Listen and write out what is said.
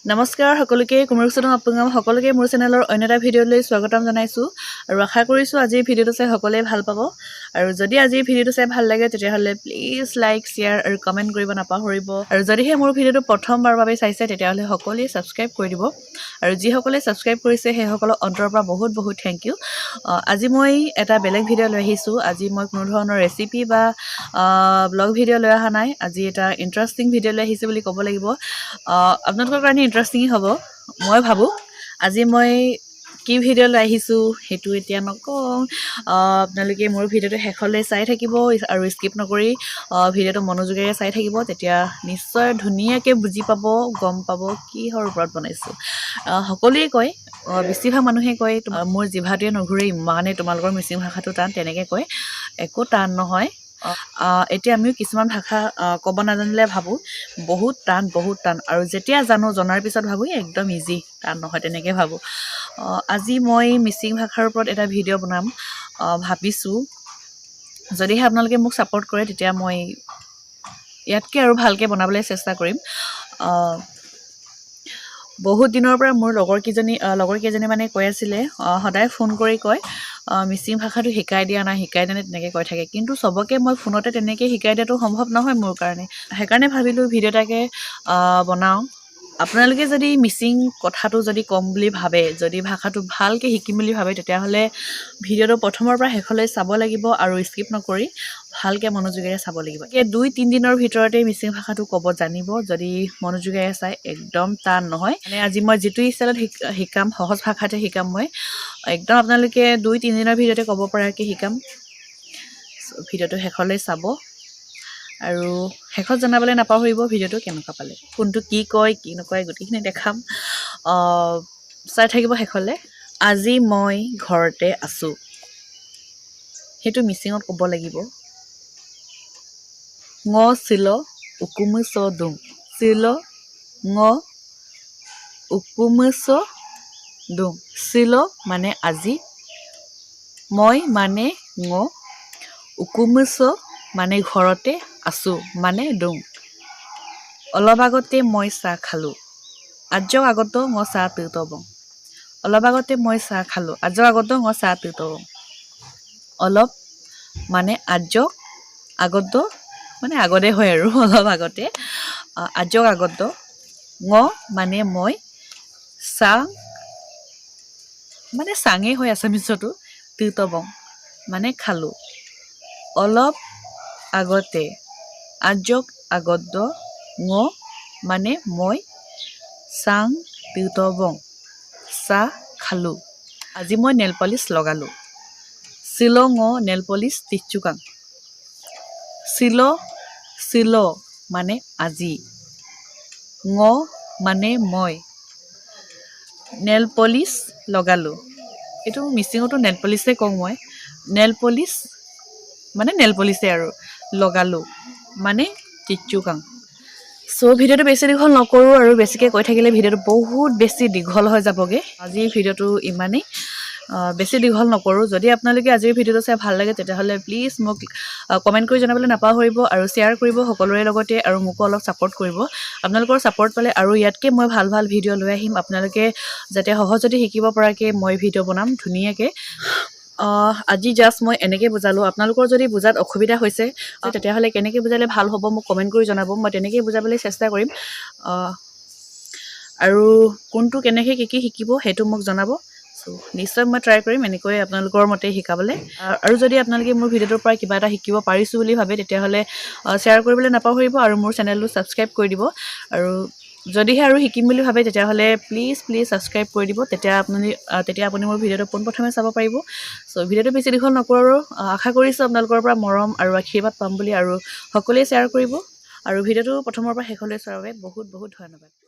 নমস্কাৰ সকলোকে কুমাৰচৰণ আপোনালোক সকলোকে মোৰ চেনেলৰ অন্য এটা ভিডিঅ'লৈ স্বাগতম জনাইছোঁ আৰু আশা কৰিছোঁ আজিৰ ভিডিঅ'টো চাই সকলোৱে ভাল পাব আৰু যদি আজিৰ ভিডিঅ'টো চাই ভাল লাগে তেতিয়াহ'লে প্লিজ লাইক শ্বেয়াৰ আৰু কমেণ্ট কৰিব নাপাহৰিব আৰু যদিহে মোৰ ভিডিঅ'টো প্ৰথমবাৰৰ বাবে চাইছে তেতিয়াহ'লে সকলোৱে ছাবস্ক্ৰাইব কৰি দিব আৰু যিসকলে ছাবস্ক্ৰাইব কৰিছে সেইসকলক অন্তৰৰ পৰা বহুত বহুত থেংক ইউ আজি মই এটা বেলেগ ভিডিঅ' লৈ আহিছোঁ আজি মই কোনো ধৰণৰ ৰেচিপি বা ব্লগ ভিডিঅ' লৈ অহা নাই আজি এটা ইণ্টাৰেষ্টিং ভিডিঅ' লৈ আহিছোঁ বুলি ক'ব লাগিব আপোনালোকৰ কাৰণে ইণ্টাৰেষ্টিং হ'ব মই ভাবোঁ আজি মই কি ভিডিঅ' লৈ আহিছোঁ সেইটো এতিয়া নকওঁ আপোনালোকে মোৰ ভিডিঅ'টো শেষলৈ চাই থাকিব আৰু স্কিপ নকৰি ভিডিঅ'টো মনোযোগেৰে চাই থাকিব তেতিয়া নিশ্চয় ধুনীয়াকৈ বুজি পাব গম পাব কিহৰ ওপৰত বনাইছোঁ সকলোৱে কয় বেছিভাগ মানুহে কয় মোৰ জিভাটোৱে নুঘূৰে ইমানেই তোমালোকৰ মিচিং ভাষাটো টান তেনেকৈ কয় একো টান নহয় এতিয়া আমিও কিছুমান ভাষা ক'ব নাজানিলে ভাবোঁ বহুত টান আৰু যেতিয়া জনাৰ পিছত ভাবোঁ একদম ইজি টান নহয় তেনেকৈ ভাবোঁ আজি মই মিচিং ভাষাৰ ওপৰত এটা ভিডিঅ' বনাম ভাবিছোঁ যদিহে আপোনালোকে মোক ছাপোৰ্ট কৰে তেতিয়া মই ইয়াতকৈ আৰু ভালকৈ বনাবলৈ চেষ্টা কৰিম বহুত দিনৰ পৰা মোৰ লগৰ কেইজনী মানে কৈ আছিলে সদায় ফোন কৰি কয় মিচিং ভাষাটো শিকাই দিয়া নাই তেনেকৈ কৈ থাকে কিন্তু চবকে মই ফোনতে তেনেকৈ শিকাই দিয়াটো সম্ভৱ নহয় মোৰ কাৰণে সেইকাৰণে ভাবিলোঁ ভিডিঅ' এটাকে বনাওঁ আপোনালোকে যদি মিচিং কথাটো যদি ক'ম বুলি ভাবে যদি ভাষাটো ভালকৈ শিকিম বুলি ভাবে তেতিয়াহ'লে ভিডিঅ'টো প্ৰথমৰ পৰা শেষলৈ চাব লাগিব আৰু স্কিপ নকৰি ভালকৈ মনোযোগেৰে চাব লাগিব 2-3 দিনৰ ভিতৰতে মিচিং ভাষাটো ক'ব জানিব যদি মনোযোগেৰে চাই একদম টান নহয় মানে আজি মই যিটো ষ্টাইলত শিকাম সহজ ভাষাতে শিকাম মই একদম আপোনালোকে 2-3 দিনৰ ভিতৰতে ক'ব পৰাকৈ শিকাম ভিডিঅ'টো শেষলৈ চাব আৰু শেষত জনাবলৈ নাপাহৰিব ভিডিঅ'টো কেনেকুৱা পালে কোনটো কি কয় কি নকয় গোটেইখিনি দেখাম চাই থাকিব শেষলৈ আজি মই ঘৰতে আছোঁ সেইটো মিচিঙত ক'ব লাগিব ঙ চিল উকুমু চ দুং চিল ঙ উকুমু চ দুং চিল মানে আজি মই মানে ঙ উকুমু চ মানে ঘৰতে আছোঁ মানে দুং অলপ আগতে মই চাহ খালোঁ আজক আগত ঙ চাহ তিউতবং অলপ আগতে মই চাহ খালোঁ আজক আগত ঙ চাহ তিউতবং অলপ মানে আজক আগত মানে আগতে হয় আৰু অলপ আগতে আজক আগত ঙ মানে মই চাং মানে চাঙেই হয় আছামিছতো তিউতবং মানে খালোঁ অলপ আগতে আজক আগত ঙ মানে মই চাং তিউতবং চাহ খালোঁ আজি মই নেল পলিচ লগালোঁ চিল ঙ নেল পলিচ টিচুকাং চিল মানে আজি ঙ মানে মই নেল পলিচ লগালোঁ এইটো মিচিঙতো নেল পলিচে কওঁ মই নেল পলিচ মানে নেল পলিচে আৰু লগালোঁ মানে টিচুকাং ভিডিঅ'টো বেছি দীঘল নকৰোঁ আৰু বেছিকৈ কৈ থাকিলে ভিডিঅ'টো বহুত বেছি দীঘল হৈ যাবগৈ আজিৰ ভিডিঅ'টো ইমানেই বেছি দীঘল নকৰোঁ যদি আপোনালোকে আজিৰ ভিডিঅ'টো চাই ভাল লাগে তেতিয়াহ'লে প্লিজ মোক কমেণ্ট কৰি জনাবলৈ নাপাহৰিব আৰু শ্বেয়াৰ কৰিব সকলোৰে লগতে আৰু মোকো অলপ ছাপোৰ্ট কৰিব আপোনালোকৰ ছাপোৰ্ট পালে আৰু ইয়াতকৈ মই ভাল ভিডিঅ' লৈ আহিম আপোনালোকে যাতে সহজতে শিকিব পৰাকৈ মই ভিডিঅ' বনাম ধুনীয়াকৈ আজি জাষ্ট মই এনেকৈ বুজালোঁ আপোনালোকৰ যদি বুজাত অসুবিধা হৈছে তেতিয়াহ'লে কেনেকৈ বুজালে ভাল হ'ব মোক কমেণ্ট কৰি জনাব মই তেনেকৈ বুজাবলৈ চেষ্টা কৰিম আৰু কোনটো কেনেকৈ কি শিকিব সেইটো মোক জনাব নিশ্চয় মই ট্ৰাই কৰিম এনেকৈ আপোনালোকৰ মতে শিকাবলৈ আৰু যদি আপোনালোকে মোৰ ভিডিঅ'টোৰ পৰা কিবা এটা শিকিব পাৰিছোঁ বুলি ভাবে তেতিয়াহ'লে শ্বেয়াৰ কৰিবলৈ নাপাহৰিব আৰু মোৰ চেনেলটো ছাবস্ক্ৰাইব কৰি দিব আৰু যদিহে আৰু শিকিম বুলি ভাবে তেতিয়াহ'লে প্লিজ ছাবস্ক্ৰাইব কৰি দিব তেতিয়া আপুনি মোৰ ভিডিঅ'টো পোনপ্ৰথমে চাব পাৰিব ভিডিঅ'টো বেছি দীঘল নকৰোঁ আশা কৰিছোঁ আপোনালোকৰ পৰা মৰম আৰু আশীৰ্বাদ পাম বুলি আৰু সকলোৱে শ্বেয়াৰ কৰিব আৰু ভিডিঅ'টো প্ৰথমৰ পৰা শেষলৈ চোৱাৰ বাবে বহুত বহুত ধন্যবাদ